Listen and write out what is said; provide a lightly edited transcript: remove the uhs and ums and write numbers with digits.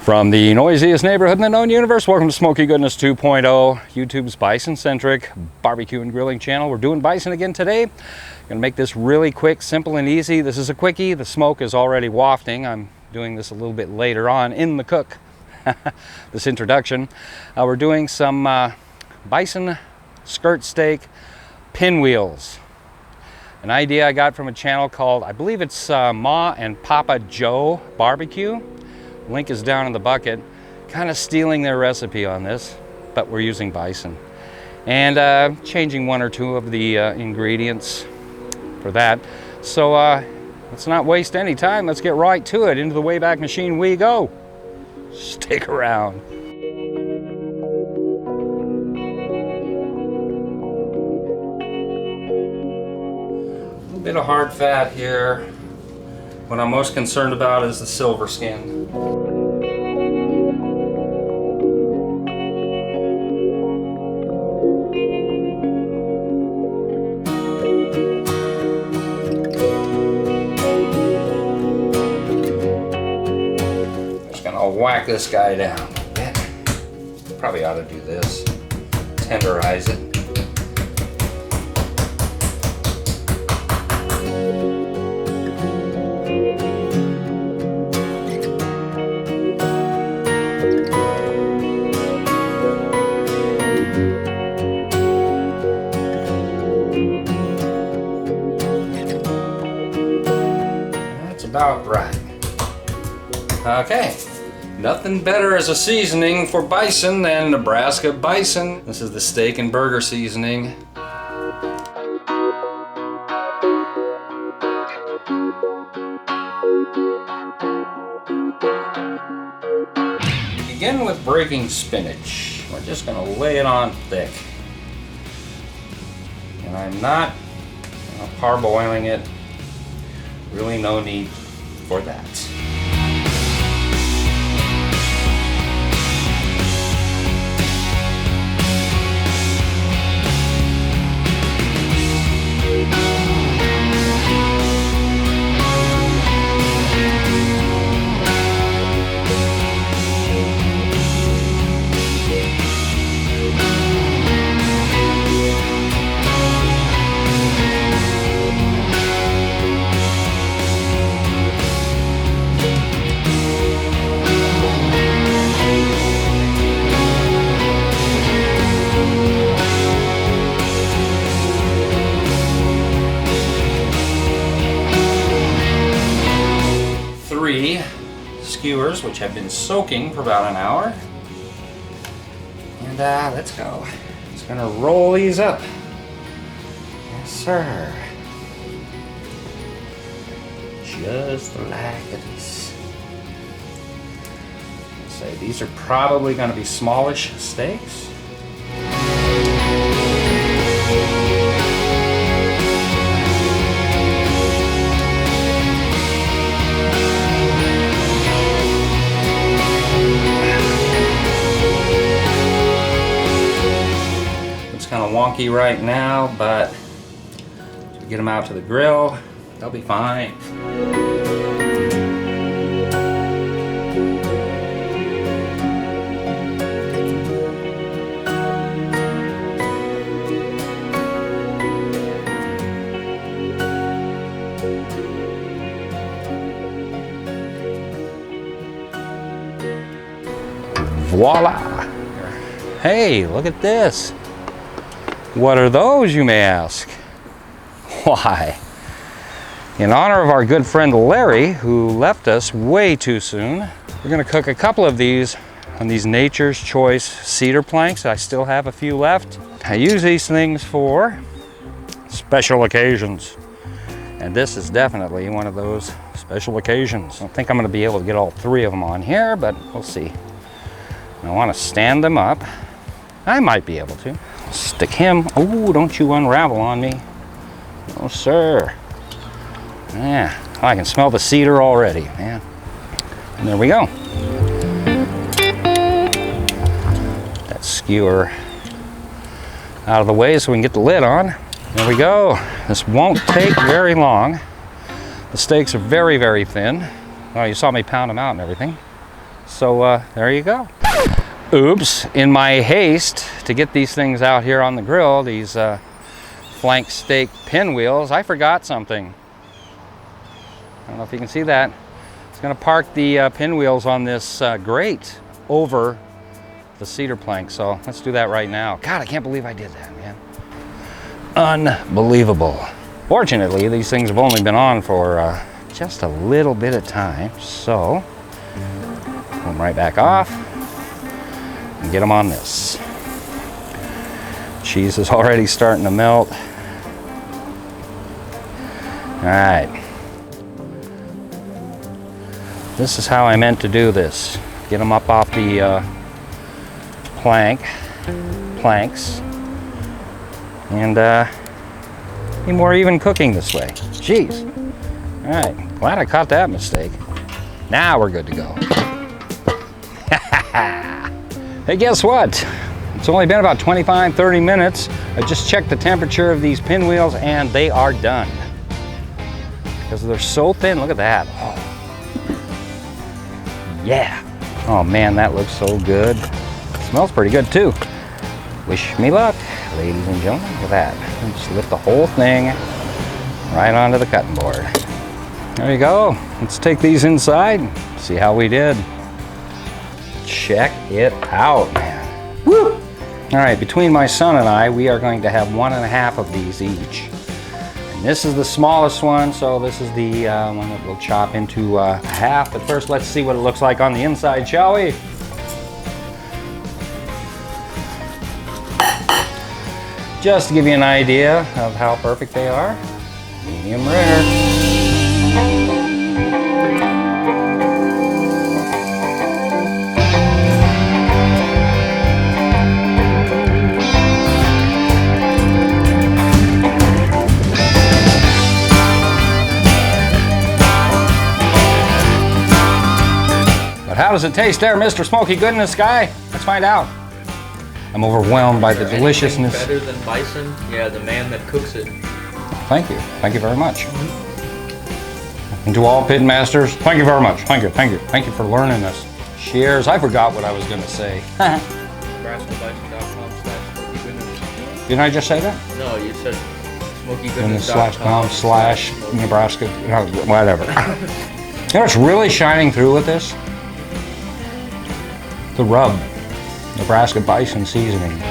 From the noisiest neighborhood in the known universe, welcome to Smoky Goodness 2.0, YouTube's bison-centric barbecue and grilling channel. We're doing bison again today. Gonna make this really quick, simple, and easy. This is a quickie. The smoke is already wafting. I'm doing this a little bit later on in the cook, this introduction. We're doing some bison skirt steak pinwheels. An idea I got from a channel called, I believe it's Ma and Papa Joe Barbecue. Link is down in the bucket. Kind of stealing their recipe on this, but we're using bison. And changing one or two of the ingredients for that. So let's not waste any time. Let's get right to it. Into the Wayback Machine we go. Stick around. A little bit of hard fat here. What I'm most concerned about is the silver skin. Just gonna whack this guy down a bit. Probably ought to do this. Tenderize it. About right. Okay, nothing better as a seasoning for bison than Nebraska Bison. This is the steak and burger seasoning. Begin with breaking spinach. We're just going to lay it on thick. And I'm not parboiling it. Really no need for that. Skewers, which have been soaking for about an hour. And let's go. Just gonna roll these up. Yes, sir. Just like this. So these are probably gonna be smallish steaks. Kind of wonky right now, but to get them out to the grill, they'll be fine. Voila! Hey, look at this. What are those, you may ask? Why, in honor of our good friend Larry, who left us way too soon, we're gonna cook a couple of these on these Nature's Choice cedar planks. I still have a few left. I use these things for special occasions. And this is definitely one of those special occasions. I don't think I'm gonna be able to get all three of them on here, but we'll see. I wanna stand them up. I might be able to. Stick him. Oh, don't you unravel on me. Oh, sir. Yeah, I can smell the cedar already, man. And there we go. That skewer out of the way so we can get the lid on. There we go. This won't take very long. The steaks are very, very thin. Oh, you saw me pound them out and everything. So there you go. Oops, in my haste to get these things out here on the grill, these flank steak pinwheels, I forgot something. I don't know if you can see that. It's gonna park the pinwheels on this grate over the cedar plank. So let's do that right now. God, I can't believe I did that, man. Unbelievable. Fortunately, these things have only been on for just a little bit of time. So, pull them right back off and get them on this. Cheese is already starting to melt. All right. This is how I meant to do this. Get them up off the planks, and be more even cooking this way. Jeez. All right, glad I caught that mistake. Now we're good to go. Hey, guess what? It's only been about 25-30 minutes. I just checked the temperature of these pinwheels and they are done. Because they're so thin, look at that. Oh. Yeah. Oh man, that looks so good. Smells pretty good too. Wish me luck, ladies and gentlemen. Look at that. And just lift the whole thing right onto the cutting board. There you go. Let's take these inside, see how we did. Check it out, man. Woo! All right, between my son and I, we are going to have 1.5 of these each. And this is the smallest one, so this is the one that we'll chop into half. But first, let's see what it looks like on the inside, shall we? Just to give you an idea of how perfect they are, medium rare. But how does it taste there, Mr. Smoky Goodness guy? Let's find out. I'm overwhelmed by the deliciousness. Better than bison? Yeah, the man that cooks it. Thank you. Thank you very much. And to all pit masters, thank you very much. Thank you. Thank you. Thank you for learning this. Cheers. I forgot what I was going to say. NebraskaBison.com/SmokyGoodness. Didn't I just say that? No, you said SmokyGoodness.com/Nebraska, whatever. You know what's really shining through with this? The rub. Nebraska Bison seasoning.